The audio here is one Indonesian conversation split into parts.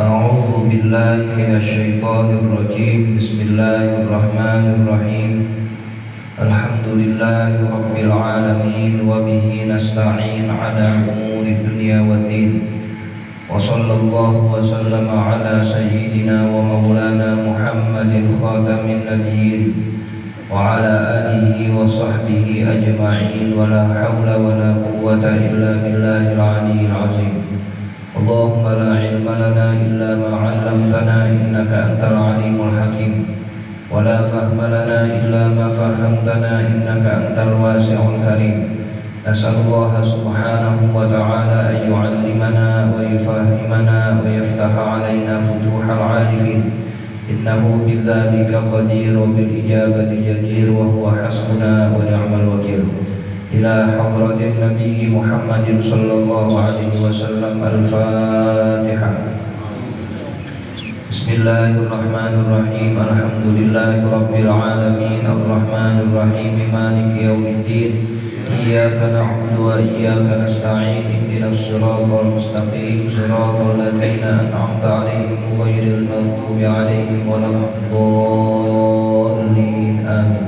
أعوذ بالله من الشيطان الرجيم. بسم الله الرحمن الرحيم. الحمد لله رب العالمين، وبه نستعين على أمور الدنيا والدين، وصلى الله وسلم على سيدنا ومولانا محمد خاتم النبيين وعلى آله وصحبه أجمعين، ولا حول ولا قوة إلا بالله العلي العظيم. اللهم لا علم لنا إلا ما علمتنا إنك أنت العليم الحكيم، ولا فهم لنا إلا ما فهمتنا إنك أنت الواسع الكريم. نسأل الله سبحانه وتعالى أن يعلمنا ويفهمنا ويفتح علينا فتوح العارفين، إنه بذلك قدير وبالإجابة جدير، وهو حسبنا ونعم الوكيل. إلى حضرة النبي محمد صلى الله عليه وسلم. الفاتحة. بسم الله الرحمن الرحيم. الحمد لله رب العالمين، الرحمن الرحيم، مالك يوم الدين. إياك نعبد وإياك نستعين. اهدنا الصراط المستقيم، صراط الذين أنعمت عليهم غير المغضوب عليهم ولا الضالين. آمين.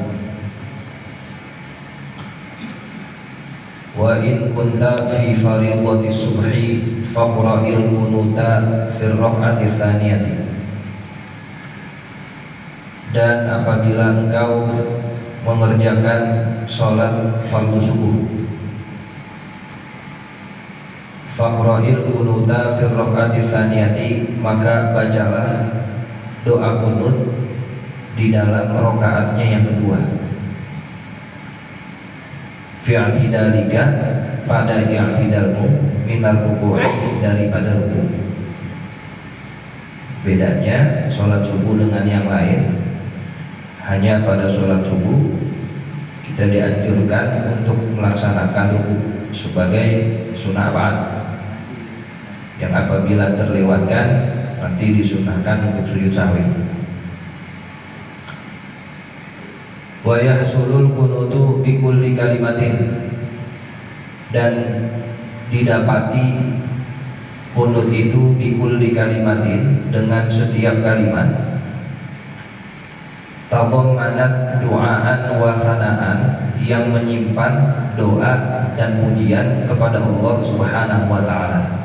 وإن كنت في فريضة الصبح فاقرأ القنوت في الركعة الثانية. Dan apabila engkau mengerjakan sholat fardu subuh, faqra'il qunuta fi rakaati tsaniyati, maka bacalah doa qunut di dalam rakaatnya yang kedua. Fi i'tidalika, pada i'tidalmu, minal ruku', daripada ruku'. Bedanya sholat subuh dengan yang lain, hanya pada sholat subuh kita dianjurkan untuk melaksanakan ruku' sebagai sunnah ba'd, yang apabila terlewatkan nanti disunahkan untuk sujud sahwi. Wa yahsulul qunutu bi kulli kalimatin, dan didapati qunut itu bi kulli kalimatin, dengan setiap kalimat tadammanat du'aan wa sanaan, yang menyimpan doa dan pujian kepada Allah Subhanahu wa taala.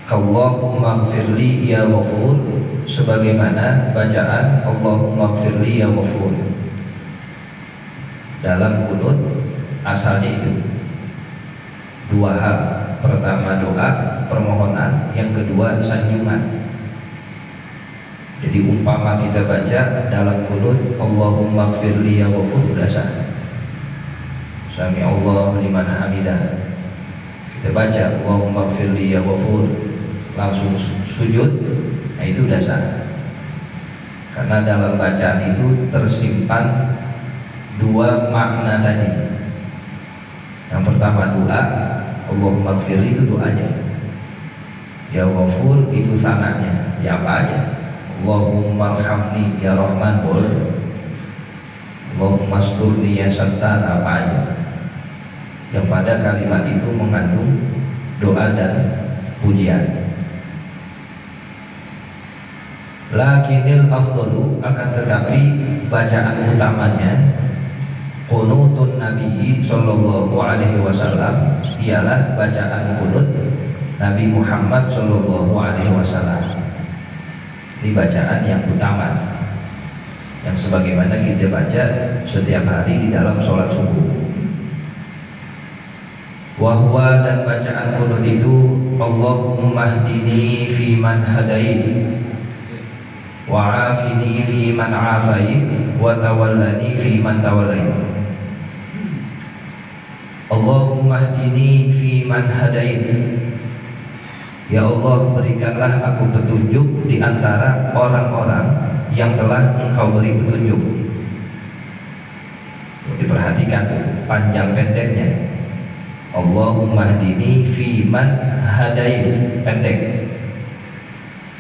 Allahumma ighfirli ya ghafur, sebagaimana bacaan Allahumma ighfirli ya ghafur. Dalam qunut asalnya itu dua hal. Pertama doa permohonan, yang kedua sanjungan. Jadi umpama kita baca dalam qunut Allahumma ighfirli ya ghafur, sudah sah. Sami Allahu liman hamidah. Kita baca Allahumma ighfirli ya ghafur, langsung sujud, nah itu sudah sah. Karena dalam bacaan itu tersimpan dua makna tadi. Yang pertama doa, Allahumma ighfirli itu doanya, ya ghafur itu sananya, ya apa aja. Allahumma arhamni ya rahman, boleh. Allahumma asturni ya sattar, apa aja. Yang pada kalimat itu mengandung doa dan pujian. Lakinil afdalu, akan tetapi bacaan utamanya qunutun Nabi sallallahu alaihi wasallam, ialah bacaan qunut Nabi Muhammad sallallahu alaihi wasallam. Ini bacaan yang utama, yang sebagaimana kita baca setiap hari di dalam sholat subuh. Wahwa, dan bacaan qunut itu Allahumma hdini fi man hadait, wa afini fi man afait, wa tawallani fi man tawallait. Allahumma hdini fi man hadait, ya Allah berikanlah aku petunjuk di antara orang-orang yang telah Engkau beri petunjuk. Diperhatikan tuh panjang pendeknya. Allahumma hdini fi man hadait, pendek.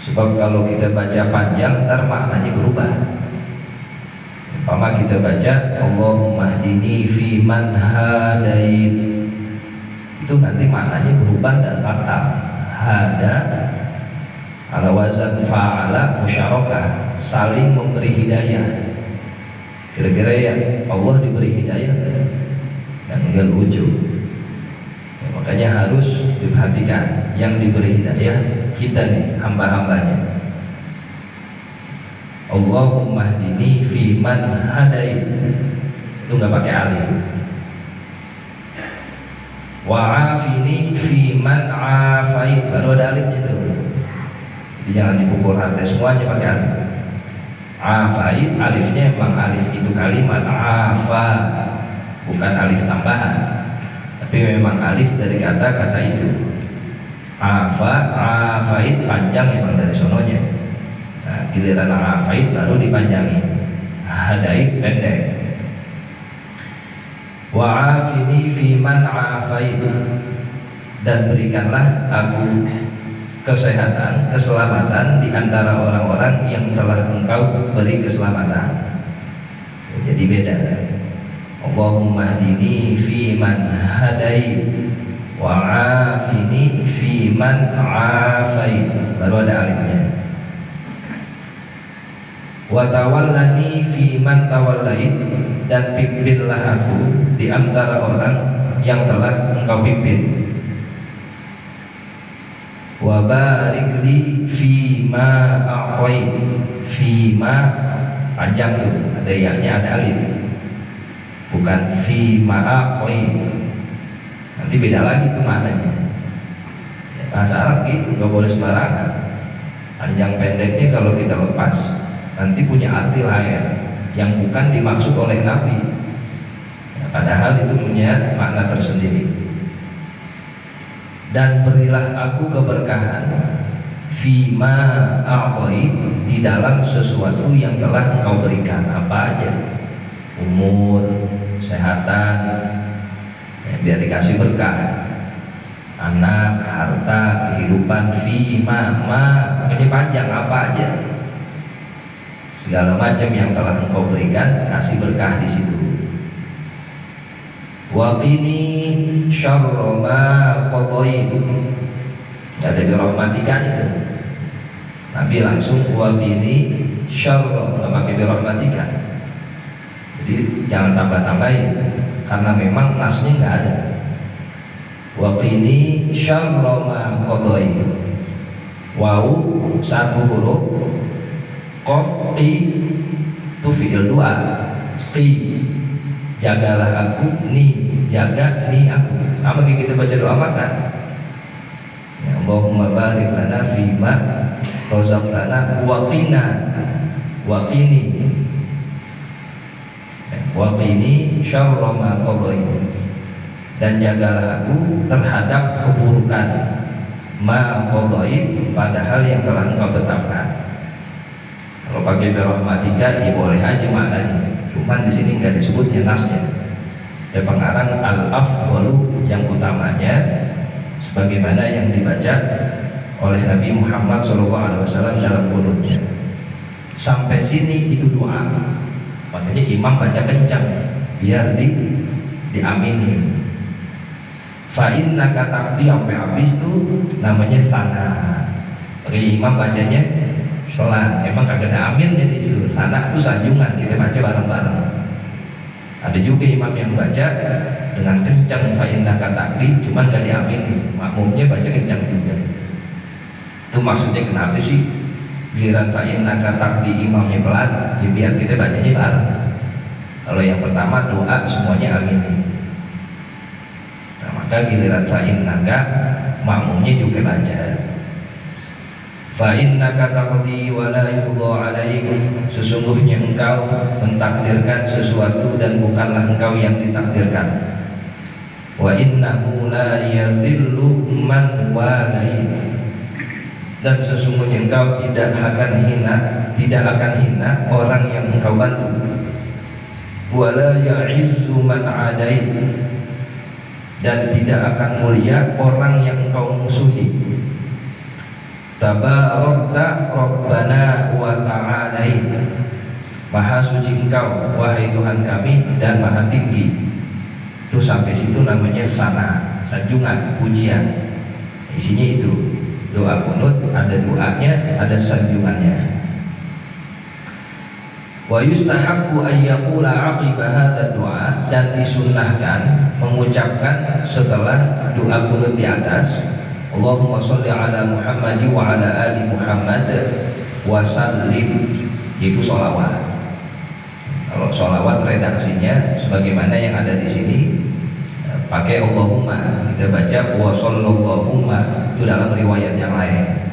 Sebab kalau kita baca panjang ntar maknanya berubah. Umpama kita baca Allahumma hdini fi man hadait, itu nanti maknanya berubah dan fatal. Hada wazan fa'ala musyarakah, saling memberi hidayah. Kira-kira ya Allah diberi hidayah dan enggak ujub. Ya, makanya harus diperhatikan yang diberi hidayah kita nih, hamba-hambanya. Allahumma hdini fi man hadait, itu nggak pakai alif. Wa afini fi man afait, baru ada alifnya tuh. Jadi jangan dipukul rata semuanya pakai alif. Afait, alifnya emang alif itu kalimat afa, bukan alif tambahan, tapi memang alif dari kata-kata itu. Afa, afait panjang emang dari sononya. Nah, giliran afait baru dipanjangi, hadait pendek. Wa afini fi man afait, dan berikanlah aku kesehatan, keselamatan di antara orang-orang yang telah engkau beri keselamatan. Jadi beda. Allahumma hdini fi man hadait wa afini fi man afait, baru ada alifnya. Wa tawallani fi man tawallait, dan pimpinlah aku di antara orang yang telah engkau pimpin. Wa barik li fi ma a'tait, fi ma panjang tuh, ada yang-nya, ada alif, bukan fi ma a'tait. Nanti beda lagi tuh maknanya. Bahasa Arab gitu, nggak boleh sembarangan. Panjang pendeknya kalau kita lepas nanti punya arti lain yang bukan dimaksud oleh Nabi. Padahal itu punya makna tersendiri. Dan berilah aku keberkahan fima a'tait, di dalam sesuatu yang telah engkau berikan. Apa aja? Umur, kesehatan, ya, biar dikasih berkah. Anak, harta, kehidupan, fima, ini panjang, apa aja? Segala macam yang telah engkau berikan, kasih berkah di situ. Wa qini syarra ma qadait, ada birahmatika itu. Nabi langsung wa qini syarra, enggak pakai birahmatika. Jadi jangan tambah-tambahin, karena memang nasnya enggak ada. Wa qini syarra ma qadait, wau satu huruf, qaf qi itu fi'il doa. Qi, jagalah aku, ni, jaga ni aku. Sama kayak kita baca doa makan. Ya Allahumma barik lana fima razaqtana wa qina, wa qini, wa qini syarra ma qadait, dan jagalah aku terhadap keburukan ma qadait, padahal yang telah engkau tetapkan. Kalau pakai birahmatika ya boleh aja maknanya, cuman di sini nggak disebutnya nasnya. Ya pengarang al-afdalu, yang utamanya sebagaimana yang dibaca oleh Nabi Muhammad SAW dalam qunutnya. Sampai sini itu doa, makanya imam baca kencang biar diamini. Fa innaka taqdi, sampai habis tuh namanya sana. Makanya imam bacanya pelan, emang kagak ada amin jadi disuruh. Sana itu sanjungan, kita baca bareng-bareng. Ada juga imam yang baca dengan kencang fa innaka taqdi, cuman gak diamini, makmumnya baca kencang juga. Itu maksudnya kenapa sih giliran fa innaka taqdi imamnya pelan, ya biar kita bacanya bareng. Kalau yang pertama doa semuanya amini, nah maka giliran fa innaka makmumnya juga baca. Fa innaka taqdi wa la yuqda 'alaik, sesungguhnya engkau mentakdirkan sesuatu dan bukanlah engkau yang ditakdirkan. Wa innahu la yadhillu man walait, dan sesungguhnya engkau tidak akan hina orang yang engkau bantu. Wa la ya'izzu man 'adait, dan tidak akan mulia orang yang engkau musuhi. Tabarakta Rabbana wa ta'alait, maha suci engkau wahai Tuhan kami dan maha tinggi. Itu sampai situ namanya sana, sanjungan, pujian. Isinya itu. Doa kunut ada doanya, ada sanjungannya. Wa yustahabbu an yaqula 'aqiba hadzal du'a, dan disunnahkan mengucapkan setelah doa kunut di atas, Allahumma sholli ala Muhammad wa ala ali Muhammad wa sallim, yaitu sholawat. Kalau sholawat redaksinya sebagaimana yang ada di sini, pakai Allahumma, kita baca wa shallallahumma, itu dalam riwayat yang lain.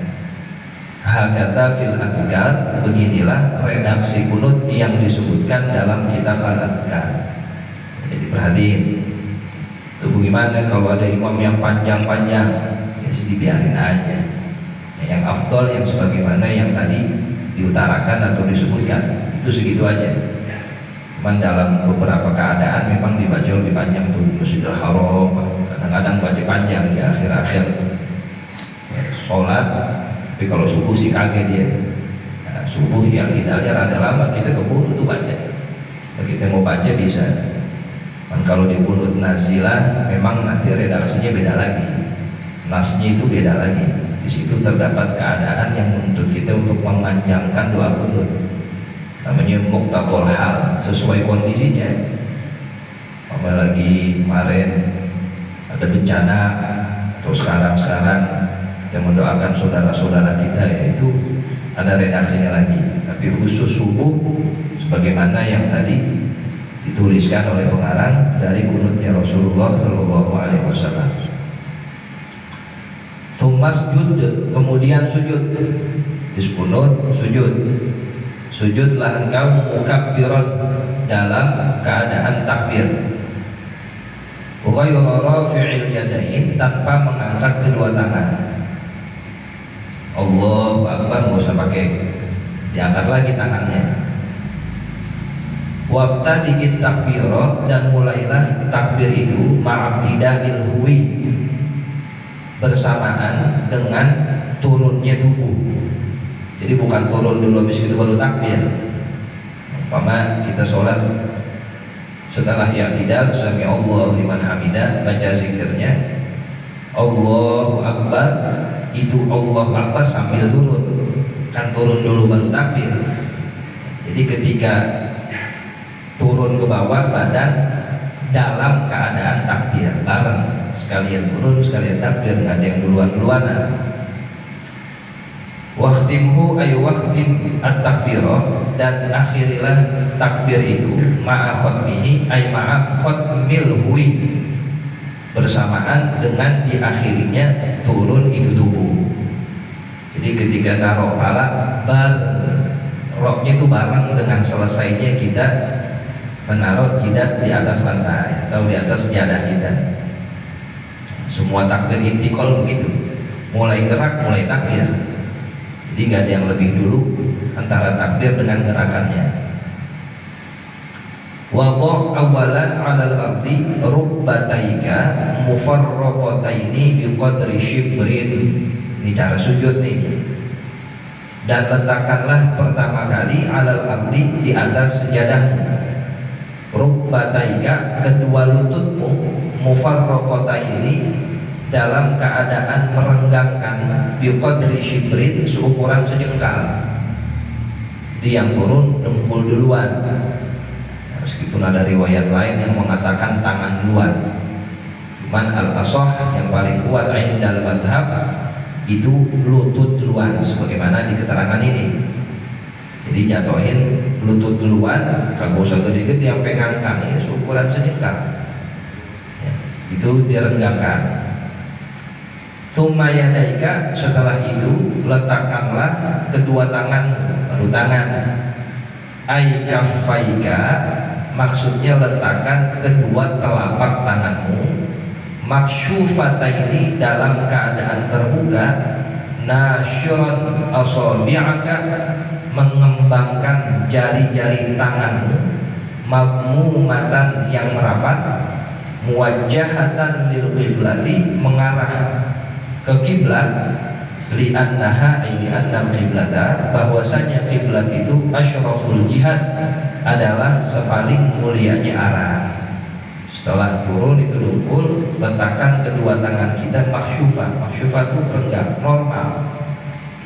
Hakadza fil adhkar, beginilah redaksi kunut yang disebutkan dalam kitab al-adhkar. Jadi perhatiin, itu bagaimana kalau ada imam yang panjang-panjang, ya dibiarin aja. Yang afdol yang sebagaimana yang tadi diutarakan atau disebutkan, itu segitu aja. Cuman dalam beberapa keadaan memang dibaca lebih panjang tuh, Masjidil Haram kadang-kadang baca panjang di akhir-akhir sholat. Tapi kalau subuh sih kaget dia. Nah, subuh yang kita lihat ada lama, kita keburu tuh baca. Kalau kita mau baca bisa. Dan kalau di kunut nazilah memang nanti redaksinya beda lagi. Nasnya itu beda lagi. Di situ terdapat keadaan yang menuntut kita untuk memanjangkan doa kunut. Namanya muqtadul hal, sesuai kondisinya. Apalagi kemarin ada bencana, atau sekarang kita mendoakan saudara-saudara kita, yaitu ada redaksinya lagi. Tapi khusus subuh sebagaimana yang tadi dituliskan oleh pengarang dari kunutnya Rasulullah Shallallahu Alaihi Wasallam. Masjud, kemudian sujud. Diskunut sujud. Sujudlah engkau mukabbiran, dalam keadaan takbir. Ghayra rafi'il yadain, tanpa mengangkat kedua tangan. Allahu Akbar, nggak usah pakai diangkat lagi tangannya. Wabtadi'it takbirah, dan mulailah takbir itu ma'abtida'il huwi, bersamaan dengan turunnya tubuh. Jadi bukan turun dulu habis itu baru takbir. Umpama kita sholat setelah i'tidal, sami Allahu liman hamidah, baca zikirnya Allahu Akbar, itu Allahu Akbar sambil turun, kan turun dulu baru takbir. Jadi ketika turun ke bawah badan dalam keadaan takbir bareng, sekalian turun sekalian takbir, nggak ada yang duluan-duluanan. Waqtimhu ay waqtim at-takbirah, dan akhirilah takbir itu ma'a khatmihi ay ma'a khatmil huwi, bersamaan dengan diakhirinya turun itu tubuh. Jadi ketika naruh pala, roknya itu bareng dengan selesainya kita menaruh jidat di atas lantai atau di atas sejadah kita. Semua takbir intikal begitu, mulai gerak mulai takbir. Jadi nggak ada yang lebih dulu antara takbir dengan gerakannya. Waqo' awalan 'alal ardi rubbataika mufarraqataini biqadri shibrin. Ini cara sujud nih. Dan letakkanlah pertama kali 'alal ardi, di atas sejadahmu, rubbataika, kedua lututmu, mufarraqataini, dalam keadaan merenggangkan, biqadri shibrin, seukuran sejengkal. Jadi yang turun dengkul duluan. Meskipun ada riwayat lain yang mengatakan tangan duluan, cuman al-ashah yang paling kuat indal madhab itu lutut duluan, sebagaimana di keterangan ini. Jadi jatuhin lutut duluan, kagak usah gede-gede yang pengangkang, ya seukuran sejengkal, ya, itu direnggangkan. Tsumma yadaika, setelah itu letakkanlah kedua tangan, baru tangan. Ay kaffaika, maksudnya letakkan kedua telapak tanganmu, maksyufataini, dalam keadaan terbuka, nasyuran asabi'aka, mengembangkan jari-jari tanganmu, magmumatan, yang merapat, muwajjahatan lil qiblati, mengarah ke kiblat, li'annaha li'annal qiblata, bahwasanya kiblat itu asyraful jihad, adalah sepaling mulianya arah. Setelah turun itu dengkul, letakkan kedua tangan kita maksyufah. Maksyufah itu renggang, normal.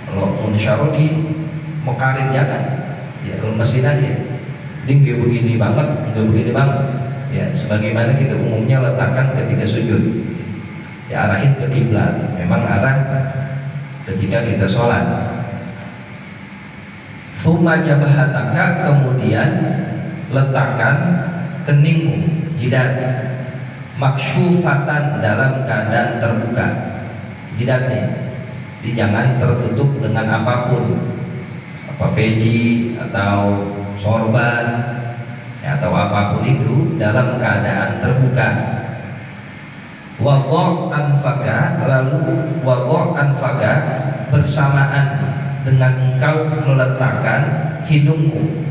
Kalau munsyaro di mekarin jangan, ya lemesin aja. Jadi nggak begini banget, nggak begini banget. Ya, sebagaimana kita umumnya letakkan ketika sujud. Ya arahin ke kiblat. Memang arah ketika kita sholat. Tsumma jabhataka, kemudian letakkan keningmu, jidat, maksyufatan, dalam keadaan terbuka. Jidatnya jangan tertutup dengan apapun, apa peci atau sorban ya, atau apapun itu, dalam keadaan terbuka. Wadha' anfaka, lalu wadha' anfaka, bersamaan dengan engkau meletakkan hidungmu,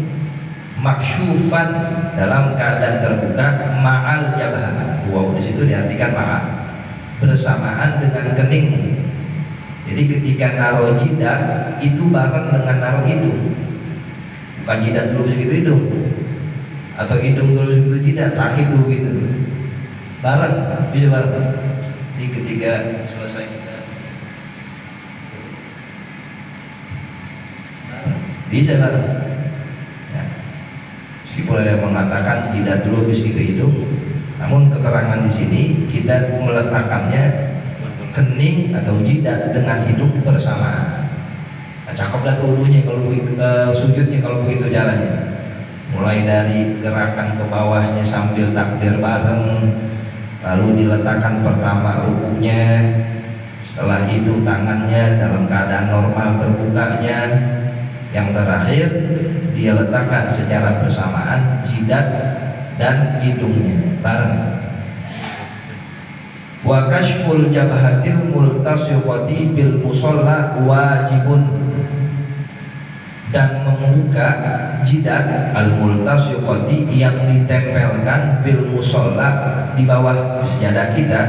maksyufan, dalam keadaan terbuka, ma'al jabah. Wow, di situ diartikan ma'a, bersamaan dengan keningmu. Jadi ketika naruh jidat itu bareng dengan naruh hidung, bukan jidat terus gitu hidung, atau hidung terus gitu jidat, sakit tuh gitu. Bareng, bisa bareng. Jadi ketika selesai kita bisa bareng. Ya. Meskipun ada yang mengatakan jidat dulu habis itu hidung, namun keterangan di sini kita meletakkannya kening atau jidat dengan hidung bersamaan. Nah, cakep lah tuh ulunya kalau sujudnya kalau begitu caranya. Mulai dari gerakan ke bawahnya sambil takbir bareng, lalu diletakkan pertama rukunya, setelah itu tangannya dalam keadaan normal terbukanya, yang terakhir dia letakkan secara bersamaan jidat dan hidungnya bareng. Wa kashful jabhatil multasiqati bil musalla wajibun, dan membuka jidat al multasiqati, yang ditempelkan bil musalla, di bawah sejadah kita,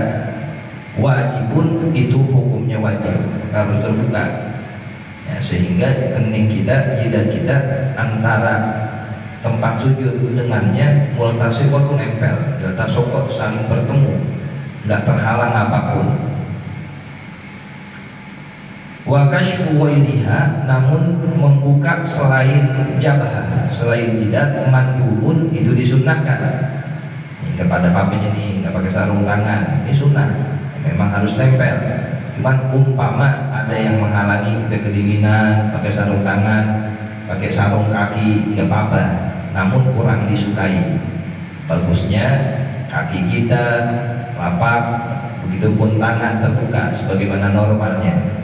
wajibun, itu hukumnya wajib, harus terbuka ya, sehingga kening kita, jidat kita antara tempat sujud dengannya multasiqat itu nempel, multasiqat saling bertemu, nggak terhalang apapun. Wa kashfu wairiha, namun membuka selain jabah, selain jidat, mandubun, itu disunnahkan. Ini kepada papanya nih, nggak pakai sarung tangan, ini sunnah, memang harus tempel. Cuman umpama ada yang menghalangi kita kedinginan, pakai sarung tangan, pakai sarung kaki, nggak apa-apa, namun kurang disukai. Bagusnya kaki kita lapak, begitupun tangan terbuka sebagaimana normalnya.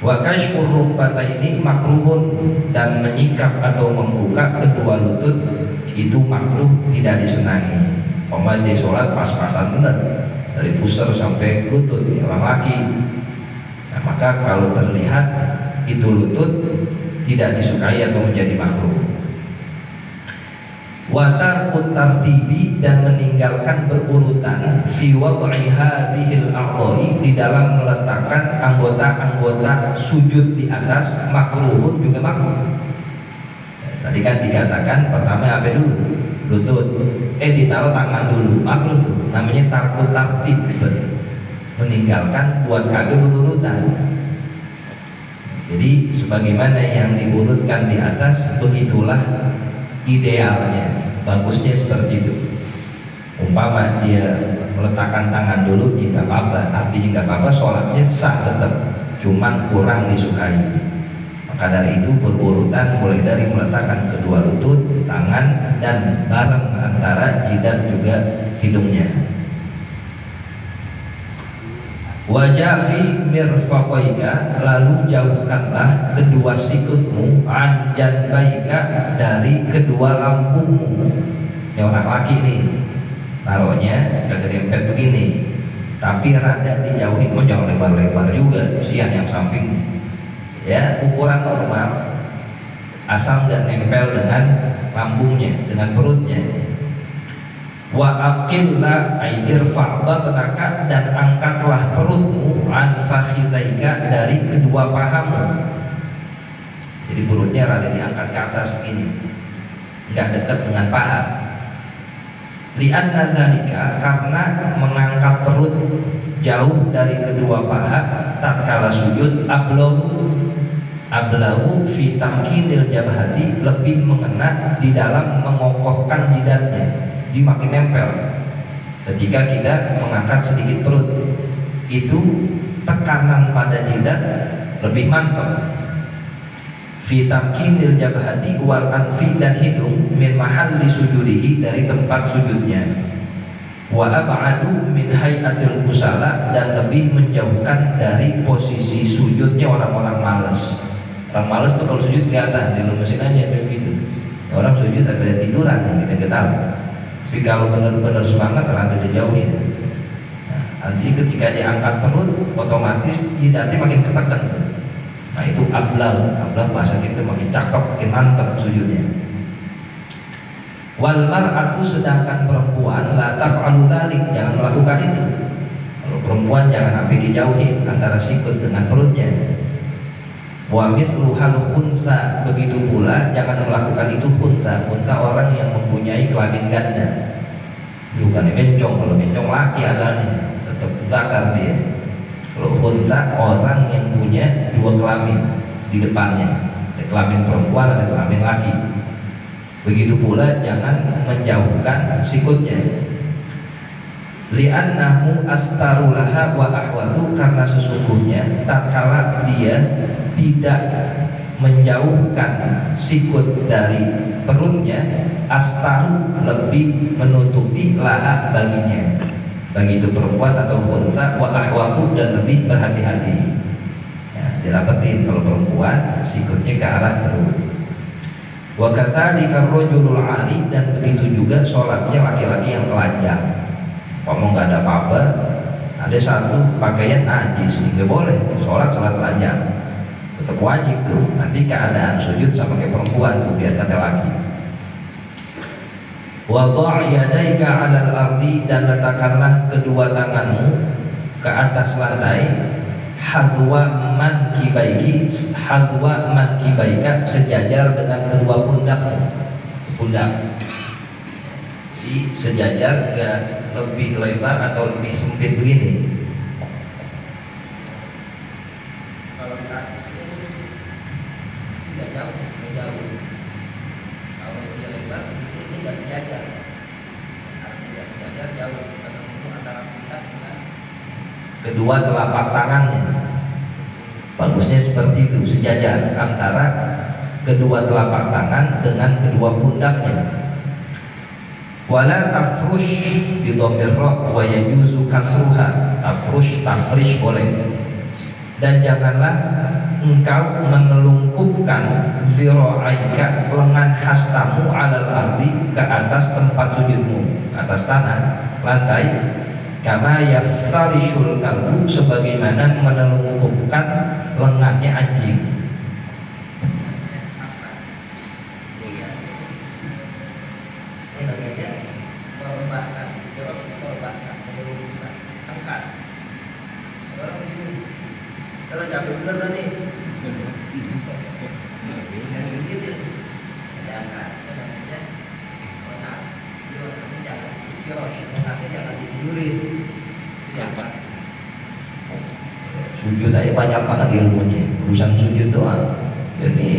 Wa kashfur rukbataini makruhun, dan menyingkap atau membuka kedua lutut itu makruh, tidak disenangi. Pemain di sholat pas-pasan benar, dari pusar sampai lutut, orang laki. Nah, maka kalau terlihat itu lutut tidak disukai atau menjadi makruh. Wa tarkut tartibi, dan meninggalkan berurutan fi wad'i hadhil a'dha'i, di dalam meletakkan anggota-anggota sujud di atas, makruhun, juga makruh. Tadi kan dikatakan pertama apa dulu? Lutut. Ditaruh tangan dulu, makruh tuh. Namanya tarkut tartib, meninggalkan buat kagak berurutan. Jadi sebagaimana yang diurutkan di atas, begitulah idealnya, bagusnya seperti itu. Umpama dia meletakkan tangan dulu, ya nggak apa-apa, artinya nggak apa-apa, sholatnya sah tetap, cuman kurang disukai. Maka dari itu berurutan, mulai dari meletakkan kedua lutut, tangan, dan bareng antara jidat juga hidungnya. Wajah fi mirfaqaika, lalu jauhkanlah kedua sikutmu, an janbaika, dari kedua lambungmu. Ini orang laki nih, taruhnya kagak dempet begini, tapi rada dijauhin, jangan lebar-lebar juga, kesian yang sampingnya. Ya, ukuran normal, asal nggak nempel dengan lambungnya, dengan perutnya. Wa aqilla ay irfa' batnaka, dan angkatlah perutmu, an fakhidhaika, dari kedua pahamu. Jadi perutnya rada diangkat ke atas ini, enggak dekat dengan paha. Lianna zalika, karena mengangkat perut jauh dari kedua paha tatkala sujud, ablahu fi tamkinil jabhati, lebih mengena di dalam mengokohkan jidatnya, jadi makin nempel. Ketika kita mengangkat sedikit perut, itu tekanan pada jidat lebih mantap. Fi tamkinil jabhati wal anfi, dan hidung, min mahalli sujudihi, dari tempat sujudnya. Wa ab'adu min hayatil kusala, dan lebih menjauhkan dari posisi sujudnya orang-orang malas. Orang malas tuh kalau sujud kelihatan, di mesin aja begitu. Orang sujud ada tiduran, kita tahu. Tapi kalau benar-benar semangat, rada dijauhin. Nah, nanti ketika diangkat perut, otomatis jidatnya makin ketekan. Nah itu ablah bahasa kita, makin cakep, makin mantap sujudnya. Wal mar'atu, sedangkan perempuan, la taf'alu dzalik, jangan melakukan itu. Kalau perempuan jangan sampai dijauhin antara sikut dengan perutnya. Wa mithlu hal khunsa, begitu pula jangan melakukan itu khunsa. Khunsa orang yang mempunyai kelamin ganda, bukan bencong. Kalau bencong laki asalnya, tetap zakar dia. Kalau khunsa orang yang punya dua kelamin di depannya, ada kelamin perempuan, ada kelamin laki. Begitu pula jangan menjauhkan sikutnya. Li'annahu astarulaha wa ahwatu, karena sesungguhnya tatkala dia tidak menjauhkan sikut dari perutnya, astaru, lebih menutupi laha baginya, bagi itu perempuan atau khunsa, wa ahwatu, dan lebih berhati-hati. Ya, dirapetin kalau perempuan sikutnya ke arah perut. Wa kadzalika rajulul ari, dan begitu juga sholatnya laki-laki yang telanjang. Kalau nggak ada apa-apa, ada satu pakaian najis, nggak boleh sholat telanjang, tetap wajib tuh. Nanti keadaan sujud sama kayak perempuan tuh, biar kata laki. Wadha' yadaika 'alal ardi, dan letakkanlah kedua tanganmu ke atas lantai. Hadwa mankibaika, sejajar dengan kedua pundakmu. Pundak di sejajar, gak lebih lebar atau lebih sempit begini. Kalau di atas tidak jauh. Kalau dia lebar ini nggak sejajar, artinya sejajar jauh ketemu antara pundak dengan kedua telapak tangannya. Bagusnya seperti itu, sejajar antara kedua telapak tangan dengan kedua pundaknya. Wala tafrush bi dhammir ra wa yajuzu kasruha. Tafrish boleh. Dan janganlah engkau menelungkupkan zira'aika, lengan hastamu, 'alal ardi, ke atas tempat sujudmu, ke atas tanah, lantai. Kama yaftarishul kalbu, sebagaimana menelungkupkan lengannya anjing. Kalau capek bener nih, sujud aja banyak banget ilmunya, urusan sujud doang. Jadi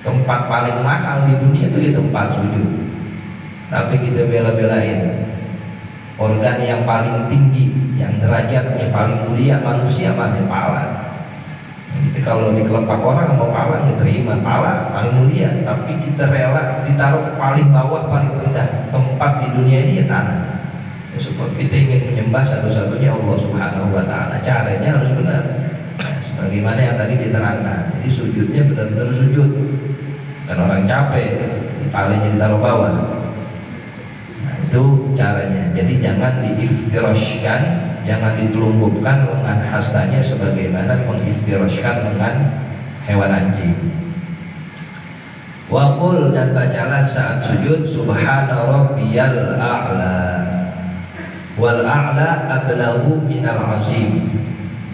tempat paling mahal di dunia itu di tempat sujud. Tapi kita bela-belain organ yang paling tinggi, yang derajatnya paling mulia manusia, mana pala. Jadi kalau di kelopak orang mau pala diterima, pala paling mulia, tapi kita rela ditaruh paling bawah, paling rendah tempat di dunia ini ya tanah. Ya, support kita ingin menyembah satu-satunya Allah Subhanahu wa Ta'ala. Caranya harus benar, nah, sebagaimana yang tadi diterangkan. Jadi sujudnya benar-benar sujud, kan orang capek palingnya ditaruh bawah. Nah, itu caranya. Jadi jangan diiftirashkan, jangan ditelungkupkan lengan hastanya sebagaimana mengiftirashkan lengan hewan anjing. Wa qul, dan bacalah saat sujud, subhana rabbiyal a'la. Wal a'la ablaghu minal azim,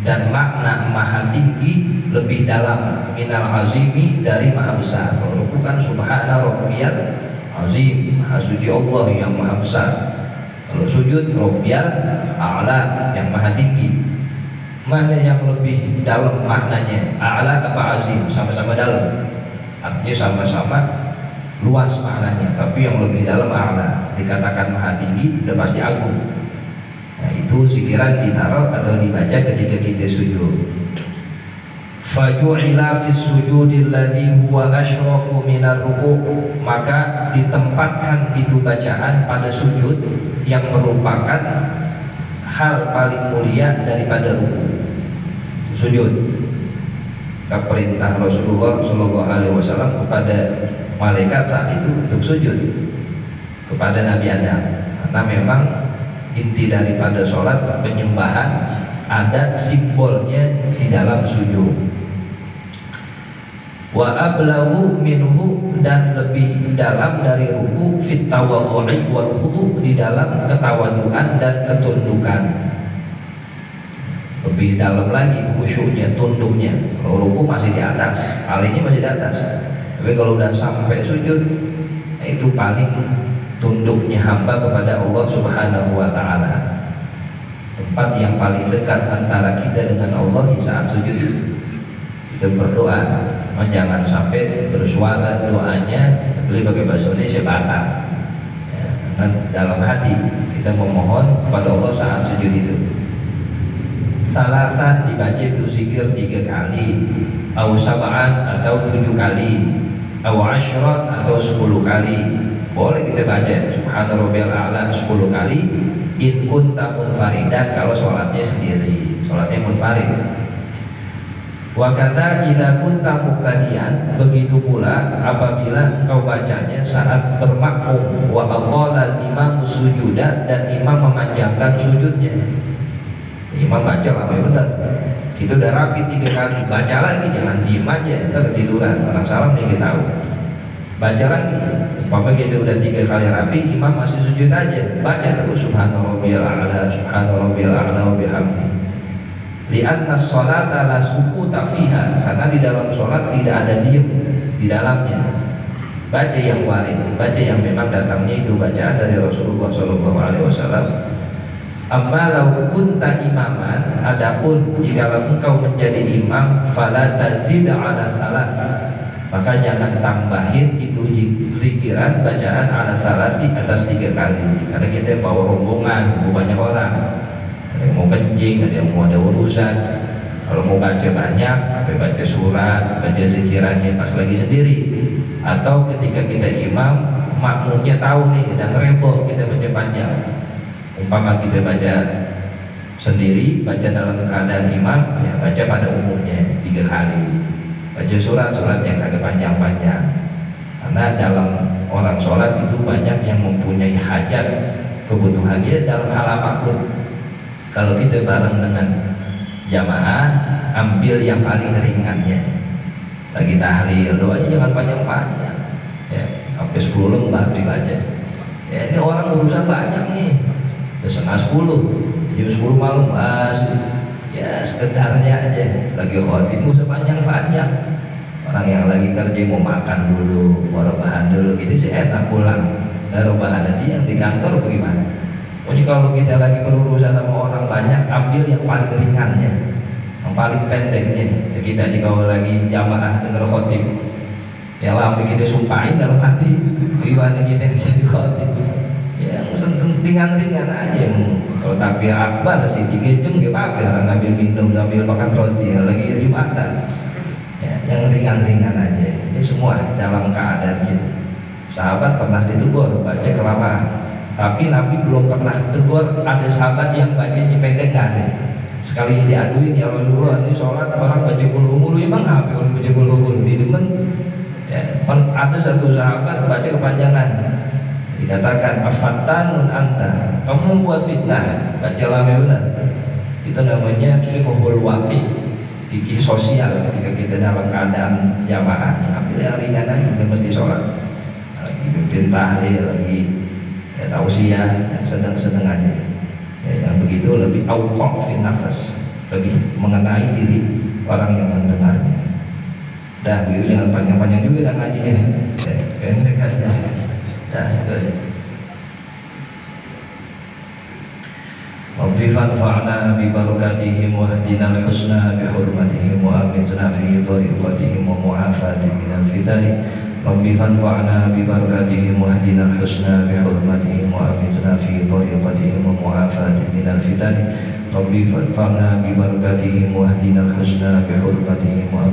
dan makna maha tinggi lebih dalam minal azimi, dari maha besar. Kalau bukan subhana rabbiyal azim, maha suci Allah yang maha besar. Kalau sujud Rabbiyal a'la, yang maha tinggi. Mana yang lebih dalam maknanya? A'la apa azim? Sama-sama dalam, artinya sama-sama luas maknanya, tapi yang lebih dalam a'la. Dikatakan maha tinggi udah pasti agung. Nah, itu zikiran ditaruh atau dibaca ketika kita sujud. Faju'ila fis sujudil ladzi huwa asyrafu minar ruku', maka ditempatkan itu bacaan pada sujud yang merupakan hal paling mulia daripada ruku'. Sujud, perintah Rasulullah SAW kepada malaikat saat itu untuk sujud kepada Nabi Adam, karena memang inti daripada sholat penyembahan ada simbolnya di dalam sujud. Wa ablahu minhu, dan lebih dalam dari ruku fit tawadhu'i wal khudu', di dalam ketawaduan dan ketundukan. Lebih dalam lagi khusyuknya, tunduknya. Kalau ruku masih di atas, palingnya masih di atas, tapi kalau udah sampai sujud, itu paling tunduknya hamba kepada Allah Subhanahu wa ta'ala. Tempat yang paling dekat antara kita dengan Allah di saat sujud itu. Kita berdoa, jangan sampai bersuara doanya kecuali pakai bahasa Indonesia batal ya, dan dalam hati kita memohon kepada Allah saat sujud itu. Salasan dibaca itu zikir 3 kali, au sab'an atau 7 kali, au asyran atau 10 kali. Boleh kita baca subhana rabbiyal a'la 10 kali in kunta munfaridan, kalau sholatnya sendiri, sholatnya munfarid. Wa kadza idza kunta muqtadiyan, begitu pula apabila engkau bacanya saat bermakmum. Wa aqala al-imam sujuda, dan imam memanjangkan sujudnya. Imam baca lama benar, kita udah rapi 3 kali, baca lagi, jangan diem aja ntar ketiduran, orang salam nih kita tahu. Baca lagi, umpama kita udah 3 kali rapi, imam masih sujud aja, baca terus subhana rabbiyal a'la, subhana rabbiyal a'la wa bihamdi. Li'anna sholata la sukuta fiha, karena di dalam sholat tidak ada diem di dalamnya. Baca yang warid, baca yang memang datangnya itu bacaan dari Rasulullah SAW. Amma law kunta imaman, adapun jika engkau menjadi imam, fala tazid ala salas, maka jangan tambahin itu zikiran bacaan ala salasi atas 3 kali, karena kita bawa rombongan, banyak orang. Ada yang mau kencing, ada yang mau ada urusan. Kalau mau baca banyak, baca surat, baca zikirannya pas lagi sendiri, atau ketika kita imam, makmumnya tahu nih dan rebo kita baca panjang. Umpama kita baca sendiri, baca dalam keadaan imam, ya baca pada umumnya 3 kali. Baca surat yang agak panjang-panjang, karena dalam orang sholat itu banyak yang mempunyai hajat, kebutuhannya dalam hal apapun. Kalau kita bareng dengan jamaah, ambil yang paling ringannya. Lagi tahlil, doanya jangan panjang-panjang ya, sampai 10 lembar dibaca ya. Ini orang urusan banyak nih, udah setengah 10, jam 10 malam bahas ya, sekedarnya aja. Lagi khotib sepanjang-panjang. Orang yang lagi kerja mau makan dulu, mau rebahan dulu, gitu sih enak pulang. Nah, rebahan tadi yang di kantor bagaimana? Jadi kalau kita lagi berurusan sama orang banyak, ambil yang paling ringannya, yang paling pendeknya. Kita aja kalau lagi jamaah dengar khotib, ya sampai kita sumpahin dalam hati, gimana kita jadi khotib? Ya ringan-ringan aja. Kalau takbir akbar sih 3 jam gak apa-apa, orang ngambil minum, ngambil makan roti, lagi Jumatan. Ya, yang ringan-ringan aja. Ini semua dalam keadaan kita. Sahabat pernah ditegur baca kelamaan, tapi Nabi belum pernah tegur ada sahabat yang bacanya pendek, gak ada. Sekali diaduin, ya Rasulullah, ini sholat orang baca kulhu mulu, emang apa orang baca kulhu mulu di demen ya. Ada satu sahabat baca kepanjangan, dikatakan afattanun anta, kamu buat fitnah, baca lama benar. Itu namanya fiqhul waqi, fikih sosial. Ketika kita dalam keadaan jamaah, ambil yang ringan aja, kita mesti sholat. Lagi pimpin tahlil, lagi ya tausiah, yang sedang-sedang aja ya, yang begitu lebih awqaq fi nafas, lebih mengenai diri orang yang mendengarnya. Dah begitu, jangan panjang-panjang juga dah ngajinya ya, pendek aja Ya, situ aja. Rabbi fanfa'na bi barakatihim wahdina al-husna bi hurmatihim wa amitna fi tariqatihim wa mu'afatin minal fitani. Rabbi fanfa'na bi barakatihim wahdina al-husna bi hurmatihim wa amitna fi tariqatihim wa mu'afatin minal fitani. Rabbi fanfa'na bi barakatihim wahdina al-husna bi hurmatihim wa